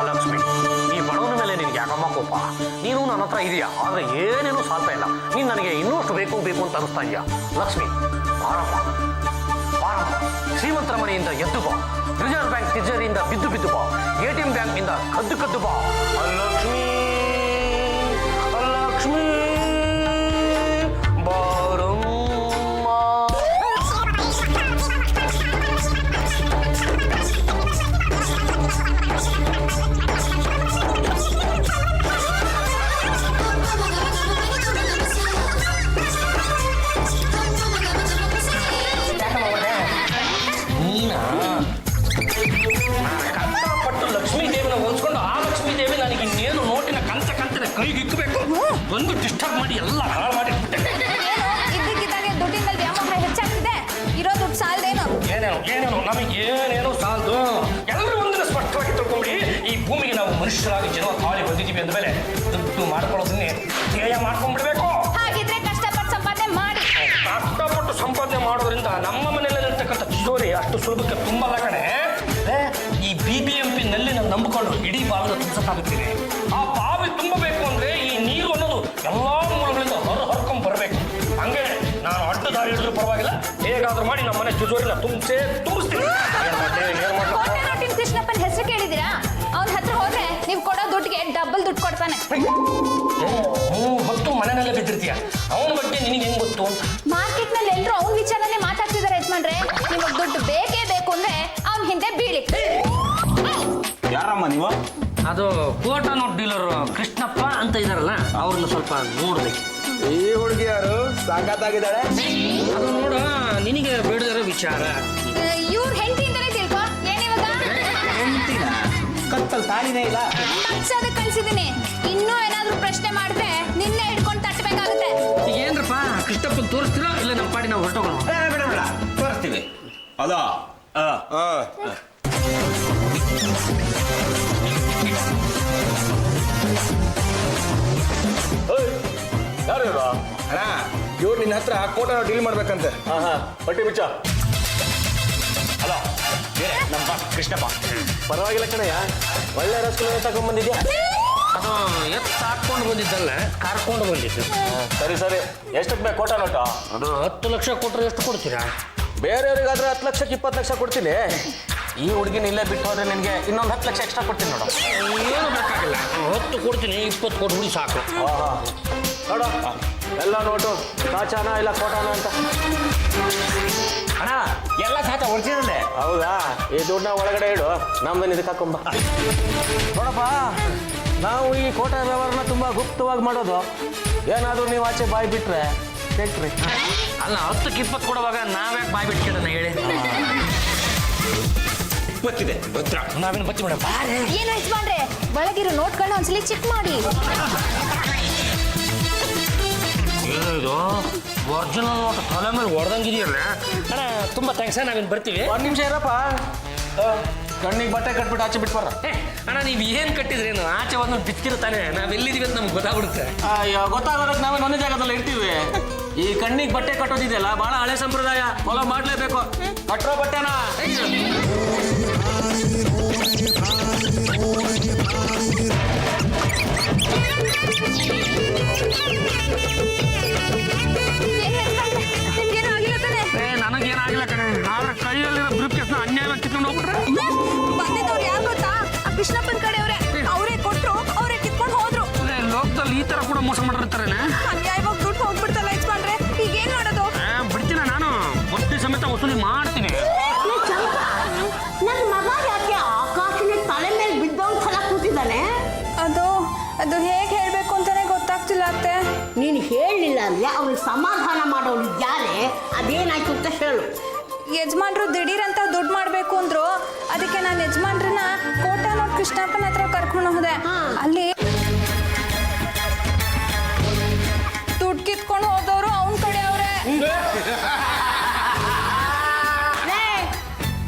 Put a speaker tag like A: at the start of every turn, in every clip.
A: ಲಕ್ಷ್ಮಿ, ಈ ಬಡವನ ಮೇಲೆ ನಿನ್ಗೆ ಯಾಕಮ್ಮ ಕೋಪ? ನೀನು ನನ್ನ ಹತ್ರ ಇದೆಯಾ, ಆದ್ರೆ ಏನೇನು ಸಾಲ್ತಾ ಇಲ್ಲ. ನೀನು ನನಗೆ ಇನ್ನಷ್ಟು ಬೇಕು ಬೇಕು ಅಂತ ಅನಿಸ್ತಾ ಇದೆಯಾ? ಲಕ್ಷ್ಮಿ, ಬಾರಮ್ಮ ಬಾರಮ್ಮ, ಶ್ರೀಮಂತರ ಮನೆಯಿಂದ ಎದ್ದು ಬಾ, ರಿಸರ್ವ್ ಬ್ಯಾಂಕ್ ತಿಜೋರಿಯಿಂದ ಬಿದ್ದು ಬಿದ್ದು ಬಾ, ATM ಬ್ಯಾಂಕ್ನಿಂದ ಕದ್ದು ಕದ್ದು ಬಾ. ಲಕ್ಷ್ಮಿ ಲಕ್ಷ್ಮಿ ಬಾರಮ್ಮ. ಒಂದು ಡಿಸ್ಟರ್ಬ್ ಮಾಡಿ ಎಲ್ಲ ಹಾಳು ಮಾಡಿ
B: ಇದ್ದಕ್ಕಿದ್ದಾಗೆ ದುಡ್ಡಿನ ವ್ಯಾಮೋಹ ಹೆಚ್ಚಾಗ್ತಿದೆ. ಇರೋ ದುಡ್ಡು ಸಾಲದೇನು?
A: ಏನೇನು ನಮಗೆ ಏನೇನು ಸಾಲದು. ಎಲ್ಲರೂ ಒಂದನ್ನು ಸ್ಪಷ್ಟವಾಗಿ ತಿಳ್ಕೊಂಬಿಡಿ, ಈ ಭೂಮಿಗೆ ನಾವು ಮನುಷ್ಯರಾಗಿ ಜನ್ಮ ತಾಳಿ ಬಂದಿದ್ದೀವಿ ಅಂದ ಮೇಲೆ ದುಡ್ಡು ಮಾಡ್ಕೊಳ್ಳೋದನ್ನೇ ಧ್ಯೇಯ ಮಾಡ್ಕೊಂಡ್ಬಿಡ್ಬೇಕು.
B: ಹಾಗಿದ್ರೆ ಕಷ್ಟಪಟ್ಟು ಸಂಪಾದನೆ ಮಾಡಿ.
A: ಕಷ್ಟಪಟ್ಟು ಸಂಪಾದನೆ ಮಾಡೋದ್ರಿಂದ ನಮ್ಮ ಮನೆಯಲ್ಲಿರ್ತಕ್ಕಂಥ ತಿಜೋರಿ ಅಷ್ಟು ಸುಲಭಕ್ಕೆ ತುಂಬಲ್ಲ ಕಣೆ. ಈ BBMP ನಲ್ಲಿ ನಾವು ನಂಬಿಕೊಂಡು ಇಡೀ ಭಾಗದ ತುಂಬಿಸಕ್ಕಾಗುತ್ತೀವಿ. ಆ ಬಾವಿ ತುಂಬಬೇಕು ಅಂದ್ರೆ ಈ ನೀರು ಅನ್ನೋದು ಎಲ್ಲಾ ಮೂಲಗಳಿಂದ ಹೊರಕೊಂಡ್ ಬರಬೇಕು. ಹಂಗೆ ನಾನು ಅಡ್ಡ ದಾರಿ ಹಿಡಿದ್ರು ಪರವಾಗಿಲ್ಲ, ಹೇಗಾದ್ರೂ ಮಾಡಿ ನಮ್ಮ ಮನೆ ತಿಜೋರಿನ ತುಂಬಿಸ್ತೀನಿ.
B: ಕೃಷ್ಣಪ್ಪನ ಹೆಸರು ಕೇಳಿದ್ದೀರಾ? ಅವನ ಹತ್ರ ಹೋದ್ರೆ ನೀವು ಕೊಡೋ ದುಡ್ಡಿಗೆ ಡಬಲ್ ದುಡ್ಡು ಕೊಡ್ತಾನೆ.
A: ಹೊತ್ತು ಮನೆಯಲ್ಲೇ ಬಿದ್ದಿರ್ತೀಯ, ಅವನ ಬಗ್ಗೆ ನಿನಗೆ ಹೆಂಗ್ ಗೊತ್ತು?
B: ಮಾರ್ಕೆಟ್ ನಲ್ಲಿ ಎಲ್ಲರೂ ಅವನ ವಿಚಾರನೇ ಮಾತಾಡ್ತಿದ್ದಾರೆ ಯಜಮಾನ್ರೆ. ನಿಮಗೆ ದುಡ್ಡು ಬೇಕೇ ಬೇಕು ಅಂದ್ರೆ ಅವನ ಹಿಂದೆ ಬೀಳಿ.
C: ಯಾರಮ್ಮ ನೀವು?
A: ಅದು ಕೋಟಾ ನೋಟ್ ಡೀಲರ್ ಕೃಷ್ಣಪ್ಪ ಅಂತ ಇದಾರಲ್ಲ, ಅವ್ರನ್ನ ಸ್ವಲ್ಪ ನೋಡ್ಬೇಕು.
C: ಈ ಹುಡುಗಿ ಯಾರು? ಸಾಕಾಗಿದ್ದಾಳೆ.
A: ಅದು ನೋಡ, ನಿನಗೆ ಬೇಡದಿರೋ ವಿಚಾರ.
B: ಇವ್ರ ಹೆಂಡತಿ ಅಂತಾನೆ ತಿಳ್ಕೊ. ಏನಿವಾಗ
C: ಹೆಂಡತಿನ ಕತ್ತಲ್ ತಾಳಿನೇ ಇಲ್ಲ.
B: ತಗ್ಸೋದಕ್ಕೆ ಕಳ್ಸಿದೀನಿ. ಇನ್ನೂ ಏನಾದ್ರೂ ಪ್ರಶ್ನೆ ಮಾಡಿದ್ರೆ ನಿನ್ನೆ ಹಿಡ್ಕೊಂಡು ತಟ್ಟಬೇಕಾಗುತ್ತೆ.
A: ಈಗ ಏನ್ರಪ್ಪ, ಕೃಷ್ಣಪ್ಪನ್ ತೋರಿಸ್ತೀರಾ ಇಲ್ಲ ನಮ್ಮ ಪಾಡಿ ನಾವು ಹೊರಟೋಗೋಣ?
C: ಬೇಡ ಬೇಡ, ತೋರಿಸ್ತೀವಿ. ಅದ
D: ಯಾರು ಇವರು?
C: ಅಣ್ಣ, ಇವ್ರು ನಿನ್ನ ಹತ್ರ ಕೋಟ ಡೀಲ್ ಮಾಡ್ಬೇಕಂತೆ.
D: ಪಟ್ಟಿ ಬಿಚ್ಚ.
C: ಅಲ್ಲ, ನಮ್ಮ ಕೃಷ್ಣಪ್ಪ.
D: ಪರವಾಗಿಲ್ಲ ಕಣಯ್ಯ, ಒಳ್ಳೆ ರಸಗುಲ್ಲ ತಗೊಂಡ್ಬಂದಿದ್ಯಾ?
A: ಅದು ಎತ್ತು ಹಾಕೊಂಡು ಬಂದಿದ್ದಲ್ಲ, ಕರ್ಕೊಂಡು ಬಂದಿದ್ದು.
D: ಸರಿ ಸರಿ, ಎಷ್ಟಕ್ಕೆ ಬೇಕು ಕೋಟ ನೋಟ?
A: ಅದು 10 ಲಕ್ಷ ಕೊಟ್ಟರೆ ಎಷ್ಟು ಕೊಡ್ತೀರಾ?
D: ಬೇರೆಯವ್ರಿಗಾದ್ರೆ 10 ಲಕ್ಷಕ್ಕೆ 20 ಲಕ್ಷ ಕೊಡ್ತೀನಿ. ಈ ಹುಡುಗಿನ ಇಲ್ಲೇ ಬಿಟ್ಟು ಹೋದ್ರೆ ನಿನಗೆ ಇನ್ನೊಂದು 10 ಲಕ್ಷ ಎಕ್ಸ್ಟ್ರಾ ಕೊಡ್ತೀನಿ ನೋಡು.
A: ಏನು ಬೇಕಾಗಿಲ್ಲ, 10 ಕೊಡ್ತೀನಿ, 20 ಕೊಟ್ಟು ಬಿಡಿ ಸಾಕು.
D: ನೋಡು, ಎಲ್ಲ ನೋಟು ಕಾಚಾನ ಇಲ್ಲ ಕೋಟಾನ ಅಂತ.
C: ಅಣ್ಣ, ಎಲ್ಲ ಸಾಚ ಒರಿಜಿನಲ್ಲೇ.
D: ಹೌದಾ? ಈ ದುಡ್ಡನ್ನ ಒಳಗಡೆ ಇಡು, ನಮ್ದನ್ನು ಇದಕ್ಕೆ ಹಾಕೊಂಬ. ನೋಡಪ್ಪ, ನಾವು ಈ ಕೋಟಾ ವ್ಯವಹಾರನ ತುಂಬ ಗುಪ್ತವಾಗಿ ಮಾಡೋದು. ಏನಾದರೂ ನೀವು ಆಚೆ ಬಾಯಿ ಬಿಟ್ರೆ ತೆಗ್ರಿ.
A: ಅಲ್ಲ, 10ಕ್ಕೆ 20 ಕೊಡುವಾಗ ನಾವ್ಯಾಕೆ ಬಾಯ್ ಬಿಟ್ಕೊಳ್ಳೋಣ ಹೇಳಿ?
C: 20 ಭದ್ರ.
A: ನಾವೇನು ಬಚ್ಚಿ ಮೇಡಮ್ ಬಾರೆ.
B: ಏನು ಯಜಮಾನ್ರೆ, ಒಳಗಿರೋ ನೋಟ್ಗಳನ್ನ ಒಂದ್ಸಲಿ ಚೆಕ್ ಮಾಡಿ.
A: ಇದು ಒರಿಜಿನಲ್ ನೋಟ್ ತಲೆ ಮೇಲೆ ಹೊಡೆದಂಗಿದೆಯಲ್ಲ ಅಣ್ಣ. ತುಂಬ ಥ್ಯಾಂಕ್ಸ್, ನಾವೇನು ಬರ್ತೀವಿ.
D: ಒಂದು ನಿಮಿಷ ಇರಪ್ಪ, ಕಣ್ಣಿಗೆ ಬಟ್ಟೆ ಕಟ್ಬಿಟ್ಟು ಆಚೆ ಬಿಟ್ಬಾರ.
A: ಅಣ್ಣ, ನೀವು ಏನು ಕಟ್ಟಿದ್ರೇನು? ಆಚೆ ಒಂದು ಬಿತ್ತಿರ್ತಾನೆ, ನಾವೆಲ್ಲಿದ್ದೀವಿ ಅಂತ ನಮ್ಗೆ ಗೊತ್ತಾಗ್ಬಿಡುತ್ತೆ.
D: ಅಯ್ಯೋ, ಗೊತ್ತಾಗೋದಕ್ಕೆ ನಾವೇ ಒಂದೇ ಜಾಗದಲ್ಲಿ ಇರ್ತೀವಿ. ಈ ಕಣ್ಣಿಗೆ ಬಟ್ಟೆ ಕಟ್ಟೋದಿದೆಯಲ್ಲ, ಬಹಳ ಹಳೆ ಸಂಪ್ರದಾಯ, ಫಾಲೋ ಮಾಡಲೇಬೇಕು. ಕಟ್ಟರೋ ಬಟ್ಟೆನ.
B: ನಿಮ್ಗೇನು ಆಗಿಲ್ಲ ತಾನೆ?
A: ನನಗೇನಾಗಿಲ್ಲ ಕಣೆ, ಆದ್ರೆ ಕೈಯಲ್ಲಿರೋ ಬ್ರೀಫ್ ಕೇಸ್ನ ಅನ್ಯಾಯವಾಗಿ ಕಿತ್ಕೊಂಡು ಹೋಗ್ಬಿಟ್ರೆ.
B: ಬಂದಿದ್ದವ್ರು ಯಾರು ಗೊತ್ತಾ? ಆ ಕೃಷ್ಣಪ್ಪನ ಕಡೆಯವರೇ. ಅವರೇ ಕೊಟ್ರು, ಅವರೇ ಕಿತ್ಕೊಂಡು ಹೋದ್ರು.
A: ಲೋಕದಲ್ಲಿ ಈ ಥರ ಕೂಡ ಮೋಸ ಮಾಡಿರ್ತಾರೇನೆ.
B: ಅನ್ಯಾಯವಾಗಿ ದುಡ್ಡು ಹೋಗ್ಬಿಡ್ತಲ್ಲ ಯಜಮಾನ್ರೆ, ಈಗ ಏನ್ ಮಾಡೋದು?
A: ಬಿಡ್ತೀನ ನಾನು, ಬಡ್ಡಿ ಸಮೇತ ವಸೂಲಿ ಮಾಡ್ತೀನಿ.
E: ನನ್ನ ಮಗ ಯಾಕೆ ಆಕಾಶನ ತಲೆ ಮೇಲೆ ಬಿದ್ದವನ್ ಸಲ ಕೂತಿದ್ದಾನೆ?
B: ಅದು ಹೇಗೆ ಹೇಳ್ಬೇಕು ಅಂತಾನೆ ಗೊತ್ತಾಗ್ತಿಲ್ಲ ಅತ್ತೆ.
E: ನೀನು ಹೇಳಲಿಲ್ಲ ಅಂದ್ರೆ ಅವ್ರಿಗೆ ಸಮಾಧಾನ ಮಾಡೋರು ಯಾರೇ? ಅದೇನಾಯ್ತು ಅಂತ ಹೇಳು.
B: ಯಜಮಾನ್ರು ದಿಢೀರ್ ಅಂತ ದುಡ್ಡು ಮಾಡ್ಬೇಕು ಅಂದ್ರು. ಅದಕ್ಕೆ ನಾನು ಯಜಮಾನ್ರನ್ನ ಕೋಟಾ ನೋಟ್ ಕೃಷ್ಣಪ್ಪನ ಹತ್ರ ಕರ್ಕೊಂಡು ಹೋದೆ. ಅಲ್ಲಿ ದುಡ್ಡು ಕಿತ್ಕೊಂಡು ಹೋದವರು ಅವನ ಕಡೆ ಅವ್ರೆ.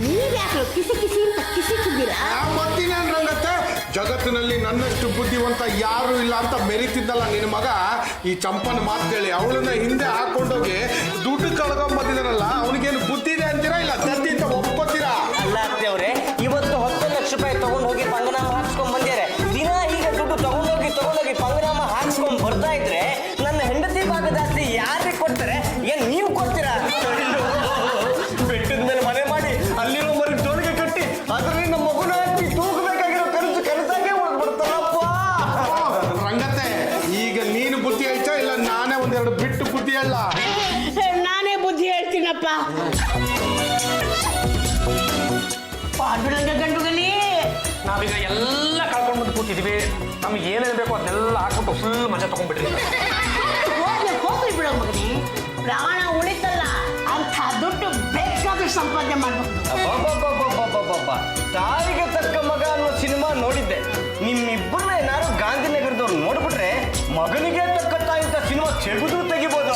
E: ನೀವ್ ಯಾಕೆ ಕಿಸಿ ಕಿಸಿ ಅಂತ ಕಿಸಿದ್ದೀರಾ?
F: ಜಗತ್ತಿನಲ್ಲಿ ನನ್ನಷ್ಟು ಬುದ್ಧಿವಂತ ಯಾರು ಇಲ್ಲ ಅಂತ ಮೆರಿತಿದ್ದಲ್ಲ ನಿನ್ನ ಮಗ. ಈ ಚಂಪನ ಮಾತು ಕೇಳಿ ಅವಳನ್ನ ಹಿಂದೆ ಹಾಕೊಂಡೋಗಿ ದುಡ್ಡು ಕಳ್ಕೊಂಬಂದಿದ್ದಾನಲ್ಲ, ಅವನಿಗೇನು ಬುದ್ಧಿ ಇದೆ ಅಂತೀರಾ ಇಲ್ಲ ತದ್ದಿ ಅಂತ ಒಪ್ಕೋತೀರಾ?
D: ಅಲ್ಲ ಅತ್ತೆ ಅವರೇ, ಇವತ್ತು 10 ಲಕ್ಷ ರೂಪಾಯಿ ತಗೊಂಡು ಹೋಗಿ
G: ಪಂಗನಾಮ ಹಾಕ್ಸ್ಕೊಂಡ್ ಬಂದ್ಯಾರೆ. ದಿನ ಈಗ ದುಡ್ಡು ತಗೊಂಡೋಗಿ ಪಂಗನಾಮ ಹಾಕ್ಸ್ಕೊಂಡ್ ಬರ್ತಾ ಇದ್ರೆ ನನ್ನ ಹೆಂಡತಿ ಭಾಗದ ಆಸ್ತಿ ಯಾರಿಗೆ ಕೊಡ್ತಾರೆ? ಏನ್ ನೀವು ಕೊಡ್ತೀರಾ? ಬೆಟ್ಟದ ಮೇಲೆ ಮನೆ ಮಾಡಿ ಅಲ್ಲಿರೋ ಮರಿ ಜೋಳಿಗೆ ಕಟ್ಟಿ ಅದರಲ್ಲಿ ನಮ್ಮ ಮಗುನ ಹಾಕಿ ತೂಗಬೇಕಾಗಿರೋ ಕನಸಾಗೆ ಉಳ್ಬಿಡ್ತಾರಪ್ಪ.
F: ರಂಗತ್ತೆ, ಈಗ ನೀನು ಬುದ್ಧಿ ಹೇಳ್ತಾ ಇಲ್ಲ ನಾನೇ ಒಂದೆರಡು ಬಿಟ್ಟು ಬುದ್ಧಿ ಹೇಳ?
E: ನಾನೇ ಬುದ್ಧಿ ಹೇಳ್ತೀನಪ್ಪ. ಪಾಂಡುರಂಗ ಗಂಡುಗಲಿ,
A: ನಾವೀಗ ಎಲ್ಲ ಕಳ್ಕೊಂಡು ಬಂದು ಕೂತಿದೀವಿ. ನಮ್ಗೆ ಏನೇನು ಬೇಕೋ ಅದನ್ನೆಲ್ಲ ಹಾಕ್ಬಿಟ್ಟು ಫುಲ್ ಮಜಾ ತಗೊಂಡ್ಬಿಟ್ರಿ.
E: ಹೋಗ್ಲಿ ಬಿಡೋ ಮಗನೇ, ಪ್ರಾಣ ಉಳಿತಲ್ಲ ಅಂಥ ದುಡ್ಡು ಬೇಕಾದ್ರೆ ಸಂಪಾದನೆ ಮಾಡ್ಬೇಕು.
G: ತಾಯಿಗೆ ತಕ್ಕ ಮಗ ಅನ್ನೋ ಸಿನಿಮಾ ನೋಡಿದ್ದೆ. ನಿಮ್ಮಿಬ್ಬರನ್ನ ಏನಾದ್ರು ಗಾಂಧಿನಗರದವ್ರು ನೋಡ್ಬಿಟ್ರೆ ಮಗನಿಗೆ ತಕ್ಕ ತಾಯಿ ಅಂತ ಸಿನಿಮಾ ತೆಗಿಬೋದು.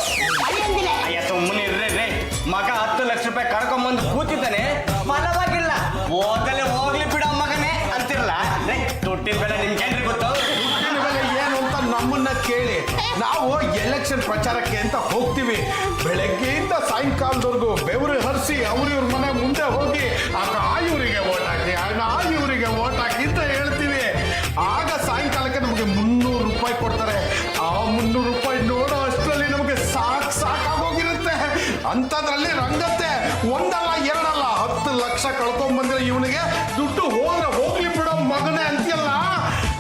G: ಅಯ್ಯ ಸುಮ್ಮನೆ ಇರ್ರಿ. ಮಗ 10 ಲಕ್ಷ ರೂಪಾಯಿ ಕಳ್ಕೊಂಬಂದು ಕೂತಿದ್ದಾನೆ, ಫಲವಾಗಿಲ್ಲ. ಹೋಗ್ಲಿ ಬಿಡ ಮಗನೇ ಅಂತಿರಲ್ಲ. ದುಡ್ಡಿನ ಬೆಲೆ ನಿಮ್ಗೇನ್ರಿ ಗೊತ್ತು?
F: ದುಡ್ಡಿನ ಬೆಲೆ ಏನು ಅಂತ ನಮ್ಮನ್ನ ಕೇಳಿ. ನಾವು ಎಲೆಕ್ಷನ್ ಪ್ರಚಾರಕ್ಕೆ ಅಂತ ಹೋಗ್ತೀವಿ. ಬೆಳಗ್ಗೆಯಿಂದ ಸಾಯಂಕಾಲದವರೆಗೂ ಬೆವರು ಹರಿಸಿ ಅವ್ರಿವ್ರ ಮನೆ ಮುಂದೆ ಹೋಗಿ ಆ ಇವರಿಗೆ ಓಟ್ ಹಾಕಿ, ಆ ಇವರಿಗೆ ಓಟ್ ಹಾಕಿ ಅಂತ ಹೇಳ್ತೀವಿ. ಆಗ ಸಾಯಂಕಾಲಕ್ಕೆ ನಮಗೆ 300 ರೂಪಾಯಿ ಕೊಡ್ತಾರೆ. ಆ 300 ರೂಪಾಯಿ ನೋಡೋ ಅಷ್ಟರಲ್ಲಿ ನಮಗೆ ಸಾಕಾಗೋಗಿರುತ್ತೆ. ಅಂಥದ್ರಲ್ಲಿ ರಂಗತ್ತೆ ಒಂದಲ್ಲ ಎರಡಲ್ಲ 10 ಲಕ್ಷ ಕಳ್ಕೊಂಡ್ಬಂದ್ರೆ ಇವನಿಗೆ ದುಡ್ಡು ಹೋಗ್ಲಿ ಬಿಡೋ ಮಗನೇ ಅಂತೀಯಲ್ಲ.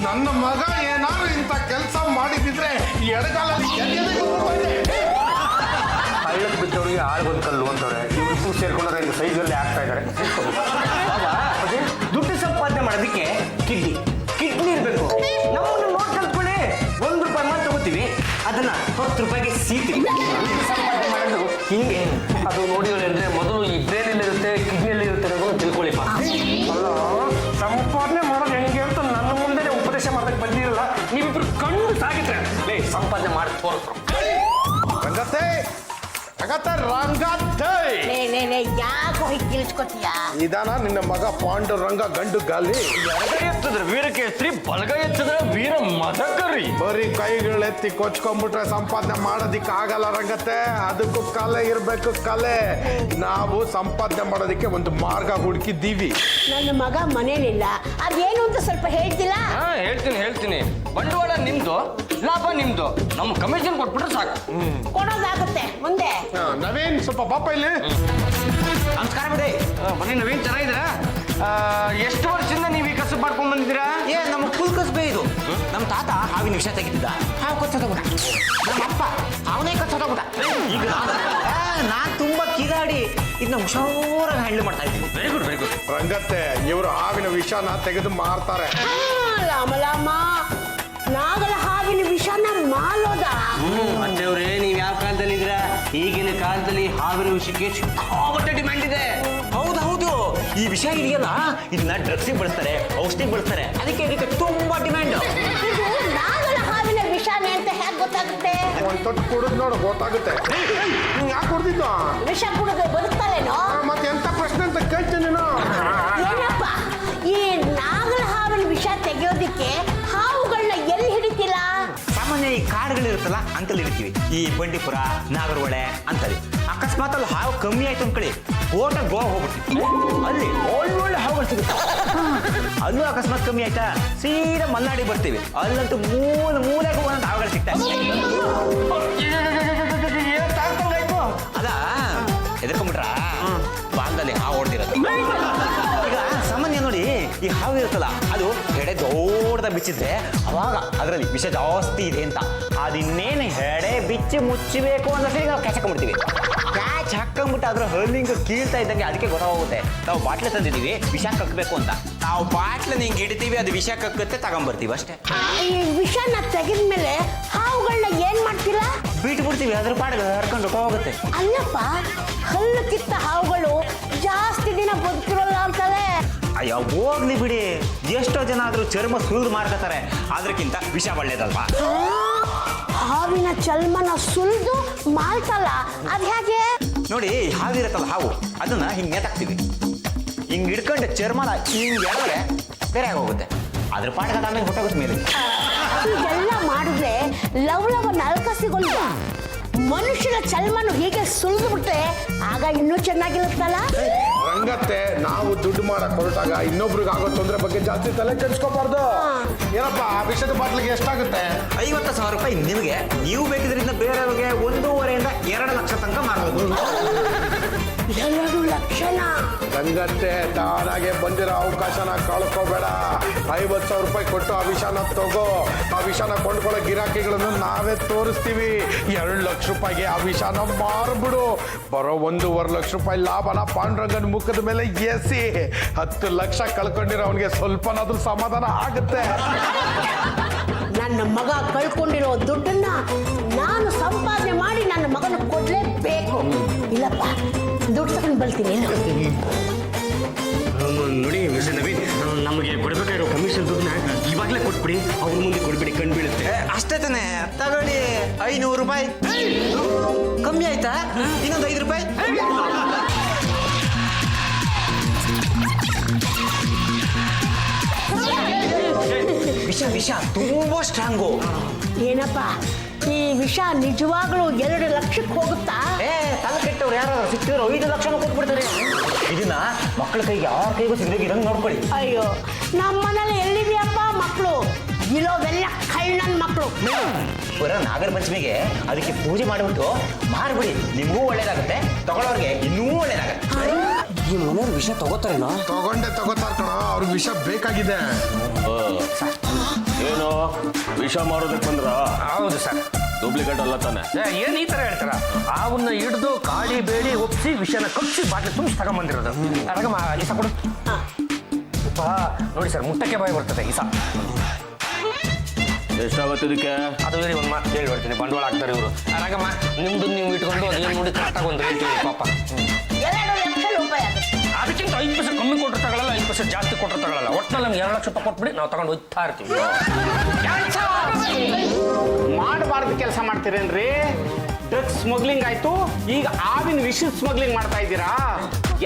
F: ನನ್ನ ಮಗ ಏನಾದ್ರು ಇಂಥ ಕೆಲಸ ಮಾಡಿದ್ರೆ ಎಡಗಾಲಲ್ಲಿ
D: ಹಳ್ಳಕ್ಕೆ ಬಿದ್ದವರಿಗೆ ಆಳ್ಗೊಂದು ಕಲ್ಲು ಅಂತವ್ರೆ. ಇವ್ರು ಸೇರ್ಕೊಂಡ್ರೆ ಸೈಜಲ್ಲಿ ಆಗ್ತಾ ಇದ್ದಾರೆ.
G: ದುಡ್ಡು ಸಂಪಾದನೆ ಮಾಡೋದಕ್ಕೆ ಕಿಡ್ನಿ ಇರಬೇಕು. ನಮ್ಮನ್ನು ನೋಡ್ ಕಲ್ತ್ಕೊಳ್ಳಿ. 1 ರೂಪಾಯಿ ಮಾತ್ರ ತಗೋತೀವಿ, ಅದನ್ನ 10 ರೂಪಾಯಿಗೆ ಸೀತೀವಿ. ಸಂಪಾದನೆ ಮಾಡೋದು ಹಿಂಗೆ.
A: ಅದು ನೋಡಿದ್ರೆ ಅಂದ್ರೆ ಮೊದಲು ಈ ಬ್ರೇನಲ್ಲಿರುತ್ತೆ, ಕಿಡ್ನಿಯಲ್ಲಿರುತ್ತೆ ಅನ್ನೋದನ್ನು ತಿಳ್ಕೊಳ್ಳಿಪ್ಪ. ಅಲ್ಲ, ಸಂಪಾದನೆ ಮಾಡೋದು ಹೆಂಗೆ ಅಂತ ನನ್ನ ಮುಂದೆ ಉಪದೇಶ ಮಾಡೋದಕ್ಕೆ ಬಂದಿರಲ್ಲ. ನೀವಿಬ್ರು ಕಣ್ಣು ಸಾಗಿದ್ರೆ ಸಂಪಾದನೆ ಮಾಡಿ ತೋರಿಸ್ರು.
F: ರಂಗತ್ತೆ
E: ಯಾಕೋ ಹೀಗೆ ಗಿಳಿಸ್ಕೊತೀಯ?
F: ಇದಾನ ನಿನ್ನ ಮಗ ಪಾಂಡುರಂಗ ಗಂಡು ಗಾಲಿ.
G: ಎಡಗೈ ಎತ್ತಿದ್ರೆ ವೀರ ಕೇಸರಿ, ಬಲಗೈ ಎತ್ತಿದ್ರೆ ವೀರ ಮದಕರಿ.
F: ಬರೀ ಕೈಗಳೆತ್ತಿ ಕೊಚ್ಕೊಂಡ್ಬಿಟ್ರೆ ಸಂಪಾದನೆ ಮಾಡೋದಿಕ್ಕೆ ಆಗಲ್ಲ ರಂಗತ್ತೆ. ಅದಕ್ಕೂ ಕಲೆ ಇರ್ಬೇಕು, ಕಲೆ. ನಾವು ಸಂಪಾದನೆ ಮಾಡೋದಿಕ್ಕೆ ಒಂದು ಮಾರ್ಗ ಹುಡುಕಿದ್ದೀವಿ.
E: ನನ್ನ ಮಗ ಮನೇಲಿಲ್ಲ, ಅದೇನು ಅಂತ ಸ್ವಲ್ಪ ಹೇಳ್ತಿಲ್ಲ?
G: ಹೇಳ್ತೀನಿ. ಬಂಡವಾಳ ನಿಮ್ದು, ಲಾಭ ನಿಮ್ದು. ನಮ್ಮ ಕಮಿಷನ್ ಕೊಟ್ಬಿಟ್ರೆ ಸಾಕು.
E: ಕೊಡೋದಾಗುತ್ತೆ ಮುಂದೆ.
F: ನವೀನ್, ಸ್ವಲ್ಪ ಪಾಪ ಇಲ್ಲಿ.
G: ನಮಸ್ಕಾರ ಬಿಡಿ. ಬನ್ನಿ ನವೀನ್, ಚೆನ್ನಾಗಿದ್ದೀರಾ? ಎಷ್ಟು ವರ್ಷದಿಂದ ನೀವು ಈ ಕಸಬು ಮಾಡ್ಕೊಂಡ್ ಬಂದಿದ್ದೀರಾ?
C: ನಮ್ಮ ಕುಲ್ ಕಸಬೆ ಇದು. ನಮ್ಮ ತಾತ ಹಾವಿನ ವಿಷ ತೆಗಿತಿದ್ದ, ಹಾವು ಕಚ್ಚೋದ. ನಮ್ಮ ಅಪ್ಪ ಅವನೇ ಕಚ್ಚೋದ. ಈಗ ನಾನ್ ತುಂಬಾ ಕಿದಾಡಿ ಇದನ್ನ ಹುಷಾರಾಗಿ ಹ್ಯಾಂಡಲ್ ಮಾಡ್ತಾ ಇದ್ದೀನಿ.
G: Very good.
F: ರಂಗತ್ತೆ, ಇವರು ಹಾವಿನ ವಿಷನ ತೆಗೆದು ಮಾರ್ತಾರೆ.
E: ರಾಮ, ನಾಗಲ ಹಾವಿನ ವಿಷನ ಮಾಲೋದ?
G: ದೇವ್ರೆ, ನೀವ್ ಯಾವ ಕಾಲದಲ್ಲಿ ಇದ್ದೀರಾ? ಈಗಿನ ಕಾಲದಲ್ಲಿ ಹಾವಿನ ವಿಷಯಕ್ಕೆ ಸಿಕ್ಕಾಪಟ್ಟೆ ಡಿಮ್ಯಾಂಡ್ ಇದೆ.
C: ಹೌದು, ಈ ವಿಷಯ ಇದೆಯಲ್ಲ, ಇದನ್ನ ಡ್ರಗ್ಸಿಗೆ ಬಳಸ್ತಾರೆ, ಔಷಧಿಗೆ ಬಳಸ್ತಾರೆ. ಅದಕ್ಕೆ ತುಂಬಾ ಡಿಮ್ಯಾಂಡ್.
E: ಇದು ನಾಗಲ ಹಾವಿನ ವಿಷಾನೇ ಅಂತ ಹೇಗೆ ಗೊತ್ತಾಗುತ್ತೆ?
F: ಒಂದ್ ತೊಟ್ಟು ಕುಡಿದ್ ನೋಡು, ಗೊತ್ತಾಗುತ್ತೆ. ಯಾಕೆ ಕುಡ್ದಿದ್ದು?
E: ವಿಷ ಕುಡಿದ್ರೆ ಬದುಕ್ತಾರೇನೋ?
F: ಮತ್ತೆ ಎಂತ ಪ್ರಶ್ನೆ ಅಂತ ಕೇಳ್ತೀನಿ ನೀನು.
E: ಏನಪ್ಪ, ಈ ನಾಗಲ ಹಾವಿನ ವಿಷ ತೆಗೆಯೋದಿಕ್ಕೆ ಹಾವುಗಳನ್ನ ಎಲ್ಲಿ ಹಿಡಿತಿಲ್ಲ?
C: ಸಾಮಾನ್ಯ ಈ ಕಾಡುಗಳಿರುತ್ತಲ್ಲ ಅಂತಲ್ಲಿ ಇರ್ತೀವಿ. ಈ ಬಂಡೀಪುರ, ನಾಗರಹೊಳೆ ಅಂತಲ್ಲಿ. ಅಕಸ್ಮಾತ್ ಅಲ್ಲಿ ಹಾವು ಕಮ್ಮಿ ಆಯ್ತು ಅಂದ್ಕೊಳ್ಳಿ, ಗೋವಾ ಹೋಗ್ಬಿಡ್ತೀವಿ. ಅಲ್ಲಿ ಒಳ್ಳೊಳ್ಳೆ ಹಾವುಗಳು ಸಿಗುತ್ತೆ. ಅಲ್ಲೂ ಅಕಸ್ಮಾತ್ ಕಮ್ಮಿ ಆಯ್ತಾ, ಸೀದಾ ಮಲ್ನಾಡಿಗೆ ಬರ್ತೀವಿ. ಅಲ್ಲಂತೂ ಮೂಲೆಗೂ ಒಂದೊಂದು ಹಾವುಗಳು ಸಿಗ್ತವೆ. ಅದ ಎದ್ಕೊಂಡ್ಬಿಟ್ರ ಬಾಲ್ದಲ್ಲಿ ಹಾವು ಹೊಡೆದಿರೋದು. ಈಗ ಸಾಮಾನ್ಯ ನೋಡಿ, ಈ ಹಾವು ಇರುತ್ತಲ್ಲ, ಅದು ಹೆಡೆ ದೊಡ್ಡದ ಬಿಚ್ಚಿದ್ರೆ ಅವಾಗ ಅದರಲ್ಲಿ ವಿಷ ಜಾಸ್ತಿ ಇದೆ ಅಂತ. ಅದಿನ್ನೇನು ಹೆಡೆ ಬಿಚ್ಚಿ ಮುಚ್ಚಬೇಕು ಅಂದ್ರೆ ನಾವು ಕ್ಯಾಚ್ ಹಾಕೊಂಡ್ಬಿಡ್ತೀವಿ. ಕ್ಯಾಚ್ ಹಾಕೊಂಡ್ಬಿಟ್ಟು ಅದ್ರ ಹಲ್ಲಿಂಗ್ ಕೀಳ್ತಾ ಇದ್ದಂಗೆ ಅದಕ್ಕೆ ಗೊತ್ತಾಗುತ್ತೆ. ನಾವು ಬಾಟ್ಲೆ ತಂದಿದ್ದೀವಿ ವಿಷ ಕಕ್ಕಬೇಕು ಅಂತ. ನಾವು ಬಾಟ್ಲೆ ಹಿಂಗೆ ಹಿಡಿತೀವಿ, ಅದು ವಿಷ ಕಕ್ಕುತ್ತೆ, ತಗೊಂಡ್ಬರ್ತೀವಿ ಅಷ್ಟೇ.
E: ಈ ವಿಷನ ತೆಗೆದ್ಮೇಲೆ ಹಾವುಗಳನ್ನ ಏನ್ ಮಾಡ್ತೀರಾ?
C: ಬಿಟ್ಬಿಡ್ತೀವಿ, ಅದ್ರ ಪಾಡಿಗೆ ಹರ್ಕೊಂಡು ಹೋಗುತ್ತೆ.
E: ಅಲ್ಲಪ್ಪ, ಹಲ್ಲು ಕಿತ್ತ ಹಾವುಗಳು ಜಾಸ್ತಿ ದಿನ ಬದುಕಿರೋಲ್ಲ ಅಂತಲೇ.
C: ಅಯ್ಯೋ ಹೋಗ್ಲಿ ಬಿಡಿ, ಎಷ್ಟೋ ಜನ ಆದ್ರೂ ಚರ್ಮ ಸುಲಿದು ಮಾರ್ಕೋತಾರೆ. ಅದಕ್ಕಿಂತ ವಿಷ ಒಳ್ಳೇದಲ್ವಾ?
E: ಹಾವಿನ ಚರ್ಮನ ಸುಲಿದು ಮಾಲ್ತಲ್ಲ, ಅದ್ ಹೇಗೆ?
C: ನೋಡಿ, ಹಾವಿರತ್ತಲ್ಲ ಹಾವು, ಅದನ್ನ ಹಿಂಗೆ ನೇತಾಕ್ತೀವಿ. ಹಿಂಗೆ ಹಿಡ್ಕೊಂಡು ಚರ್ಮನ ಹಿಂಗೆ ಎಳೆದ್ರೆ ಬೇರೆ ಆಗೋಗುತ್ತೆ. ಅದ್ರ ಪಾಠ ಆಮೇಲೆ ಹೊಟ್ಟೋಗುತ್ತೆ ಮೇಲೆ.
E: ಹೀಗೆಲ್ಲ ಮಾಡಿದ್ರೆ ಲವಲವ ನಲ್ಕಸಿಗೊಂಡು ಮನುಷ್ಯನ ಚರ್ಮನು ಹೀಗೆ ಸುಲಿದು ಬಿಟ್ರೆ ಆಗ ಇನ್ನೂ ಚೆನ್ನಾಗಿರುತ್ತಲ್ಲ.
F: ರಂಗತ್ತೆ ನಾವು ದುಡ್ಡು ಮಾಡಕ್ ಹೊರಟಾಗ ಇನ್ನೊಬ್ರಿಗೆ ಆಗೋ ತೊಂದರೆ ಬಗ್ಗೆ ಜಾಸ್ತಿ ತಲೆ ಕೆಡಿಸ್ಕೋಬಾರ್ದು. ಏನಪ್ಪ ಆ ವಿಷಯದ ಬಾಟ್ಲಿಗೆ ಎಷ್ಟಾಗುತ್ತೆ?
C: 50,000 ರೂಪಾಯಿ ನಿಮಗೆ. ನೀವು ಬೇಕಿದ್ರಿಂದ ಬೇರೆಯವ್ರಿಗೆ 1.5 ಇಂದ 2 ಲಕ್ಷ ತನಕ ಮಾಡ್ಬೋದು.
E: 2 ಲಕ್ಷನ?
F: ರಂಗತ್ತೆ ತಾನಾಗೆ ಬಂದಿರೋ ಅವಕಾಶನ ಕಳ್ಕೋಬೇಡ. 50,000 ರೂಪಾಯಿ ಕೊಟ್ಟು ಆ ವಿಷಾನ ತಗೋ. ಆ ವಿಷಾನ ಕೊಂಡ್ಕೊಳ್ಳೋ ಗಿರಾಕಿಗಳನ್ನು ನಾವೇ ತೋರಿಸ್ತೀವಿ. 2 ಲಕ್ಷ ರೂಪಾಯಿಗೆ ಆ ವಿಷಾನ ಮಾರ್ಬಿಡು. ಬರೋ 1.5 ಲಕ್ಷ ರೂಪಾಯಿ ಲಾಭನ ಪಾಂಡುರಂಗನ ಮುಖದ ಮೇಲೆ ಎಸಿ 10 ಲಕ್ಷ ಕಳ್ಕೊಂಡಿರೋ ಅವನಿಗೆ ಸ್ವಲ್ಪನಾದ್ರೂ ಸಮಾಧಾನ ಆಗುತ್ತೆ.
E: ನನ್ನ ಮಗ ಕಳ್ಕೊಂಡಿರೋ ದುಡ್ಡನ್ನ ನಾನು ಸಂಪಾದನೆ ಮಾಡಿ ನನ್ನ ಮಗನ ಕೊಡ್ಲೇಬೇಕು. ಇಲ್ಲಪ್ಪ ದುಡ್ಡು ತಗೊಂಡು ಬರ್ತೀನಿ.
G: ನೋಡಿ ಮಿಸ್ಟರ್ ನವೀನ್, ನಮಗೆ ಕೊಡ್ಬೇಕಾಗಿರೋ ಕಮಿಷನ್ ದುಡ್ಡನ್ನ ಇವಾಗಲೇ ಕೊಟ್ಬಿಡಿ. ಅವ್ರ ಮುಂದೆ ಕೊಡ್ಬಿಡಿ, ಕಣ್ ಬೀಳುತ್ತೆ.
C: ಅಷ್ಟೇ ತಾನೆ, ತಗೊಳ್ಳಿ 500 ರೂಪಾಯಿ. ಕಮ್ಮಿ ಆಯ್ತಾ? ಇನ್ನೊಂದು 5 ರೂಪಾಯಿ. ವಿಷ ತುಂಬಾ ಸ್ಟ್ರಾಂಗು.
E: ಏನಪ್ಪ ಈ ವಿಷ ನಿಜವಾಗ್ಲೂ 2 ಲಕ್ಷಕ್ಕೆ ಹೋಗುತ್ತಾ?
C: ತಲೆ ಕೆಟ್ಟವ್ರು ಯಾರು ಸಿಕ್ಕಿದ್ರು 5 ಲಕ್ಷನೂ ಕೊಟ್ಬಿಡ್ತಾರೆ. ಇದನ್ನ ಮಕ್ಕಳ ಕೈಗೆ ಯಾರ ಕೈಗೂ ಸಿಗದಂಗೆ ನೋಡ್ಕೊಳ್ಳಿ.
E: ಅಯ್ಯೋ, ನಮ್ಮ ಮನೇಲಿ ಎಲ್ಲಿದೆಯಪ್ಪ ಮಕ್ಕಳು? ಇರೋವೆಲ್ಲ ಕಳ್ಳನ್ ಮಕ್ಕಳು.
C: ಬರೋ ನಾಗರ ಪಂಚಮಿಗೆ ಅದಕ್ಕೆ ಪೂಜೆ ಮಾಡಿಬಿಟ್ಟು ಮಾರ್ಬಿಡಿ. ನಿಮಗೂ ಒಳ್ಳೇದಾಗುತ್ತೆ, ತಗೊಳ್ಳೋರ್ಗೆ ಇನ್ನೂ ಒಳ್ಳೇದಾಗುತ್ತೆ. ಈ ಮನೆಯವ್ರು ವಿಷ ತಗೋತಾರೇನೋ?
F: ತಗೋತಾರ ಕಣ, ಅವ್ರಿಗೆ ವಿಷ ಬೇಕಾಗಿದೆ.
D: ಏನು ವಿಷ ಮಾಡೋದಕ್ಕೆ ಬಂದ್ರ?
A: ಹೌದು ಸರ್.
D: ಡೂಪ್ಲಿಕೇಟ್ ಅಲ್ಲ ತಾನೆ?
A: ಏನ್ ಈ ತರ ಹೇಳ್ತಾರ? ಅವನ್ನ ಹಿಡಿದು ಕಾಡಿ ಬೇಡಿ ಒಪ್ಸಿ ವಿಷಯನ ಕಚ್ಚಿ ಬಾಟ್ಲಿ ತುಂಬಿಸಿ ತಗೊಂಬಂದಿರೋದು. ರಗಮ್ಮ ಈಸ ಕೊಡು. ನೋಡಿ ಸರ್, ಮುಟ್ಟಕ್ಕೆ ಬಾಯಿ ಬರ್ತದೆ ಈಸ.
D: ಎಷ್ಟಾಗುತ್ತೆ ಇದಕ್ಕೆ?
A: ಅದು ಬೇರೆ ಒಂದು ಮಾತು ಹೇಳಿ ಬರ್ತೀನಿ, ಬಂಡವಾಳ ಹಾಕ್ತಾರೆ ಇವರು. ರಗಮ್ಮ ನಿಮ್ದು ನೀವು ಇಟ್ಕೊಂಡು ಅದೇನು ನೋಡಿ ಕರೆಕ್ಟಾಗಿ ಒಂದು ರೇಟ್ ಹೇಳಿ ಪಾಪ.
E: 2 ಲಕ್ಷ ರೂಪಾಯಿ ಆಗುತ್ತೆ.
A: ಅದಕ್ಕಿಂತ 5% ಕಮ್ಮಿ ಕೊಟ್ಟರು ತಗೊಳ್ಳಲ್ಲ, 5% ಜಾಸ್ತಿ ಕೊಟ್ಟರು ತಗೊಳ್ಳಲ್ಲ. ಒಟ್ಟಿನಲ್ಲಿ ನಮ್ಗೆ 2 ಲಕ್ಷ ರೂಪಾಯಿ ಕೊಟ್ಬಿಡಿ, ನಾವು ತಗೊಂಡು ಹೋಗ್ತಾ ಇರ್ತೀವಿ.
H: ಮಾಡಬಾರ್ದು ಕೆಲಸ ಮಾಡ್ತೀರೇನ್ರಿ? ಡ್ರಗ್ಸ್ ಸ್ಮಗ್ಲಿಂಗ್ ಆಯ್ತು, ಈಗ ಆವಿನ ವಿಷ ಸ್ಮಗ್ಲಿಂಗ್ ಮಾಡ್ತಾ ಇದ್ದೀರಾ?